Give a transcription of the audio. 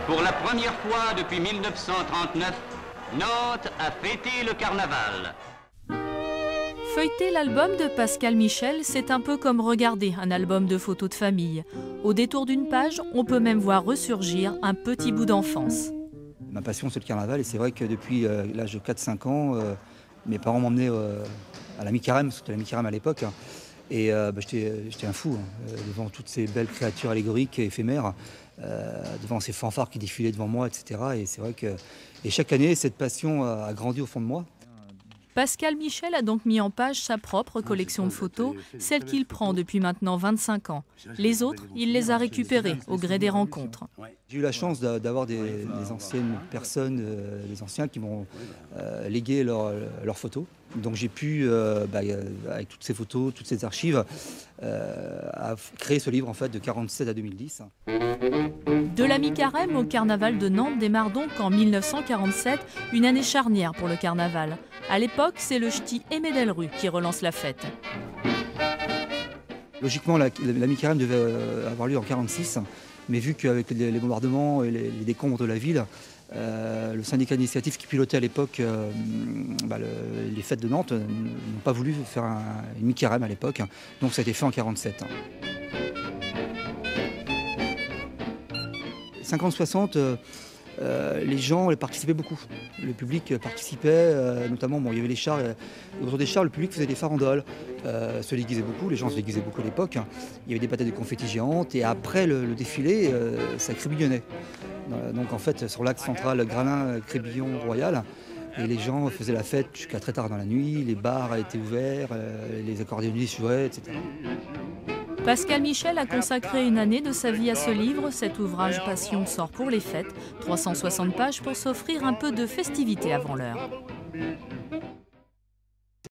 Pour la première fois depuis 1939, Nantes a fêté le carnaval. Feuilleter l'album de Pascal Michel, c'est un peu comme regarder un album de photos de famille. Au détour d'une page, on peut même voir ressurgir un petit bout d'enfance. Ma passion, c'est le carnaval, et c'est vrai que depuis l'âge de 4-5 ans, mes parents m'emmenaient à la mi-carême, c'était la mi-carême à l'époque, hein, et j'étais un fou devant toutes ces belles créatures allégoriques et éphémères, devant ces fanfares qui défilaient devant moi, etc. Et c'est vrai que chaque année, cette passion a grandi au fond de moi. Pascal Michel a donc mis en page sa propre collection de photos, celle qu'il prend depuis maintenant 25 ans. Les autres, il les a récupérées au gré des rencontres. J'ai eu la chance d'avoir des anciennes personnes, des anciens qui m'ont légué leurs photos. Donc j'ai pu, avec toutes ces photos, toutes ces archives, créer ce livre en fait de 1947 à 2010. De la mi-carême au carnaval de Nantes démarre donc en 1947, une année charnière pour le carnaval. À l'époque, c'est le ch'ti Aimé Delru qui relance la fête. Logiquement, la mi-carême devait avoir lieu en 1946, mais vu qu'avec les bombardements et les décombres de la ville, le syndicat d'initiative qui pilotait à l'époque les fêtes de Nantes n'ont pas voulu faire une mi-carême à l'époque, donc ça a été fait en 1947. 50-60, les gens participaient beaucoup. Le public participait, notamment, il y avait les chars, autour des chars, le public faisait des farandoles, se déguisait beaucoup, les gens se déguisaient beaucoup à l'époque. Il y avait des patates de confettis géantes, et après le défilé, ça crébillonnait. Donc en fait, sur l'axe central, Gralin, Crébillon, Royal, et les gens faisaient la fête jusqu'à très tard dans la nuit, les bars étaient ouverts, les accordéonistes jouaient, etc. Pascal Michel a consacré une année de sa vie à ce livre. Cet ouvrage passion sort pour les fêtes. 360 pages pour s'offrir un peu de festivité avant l'heure.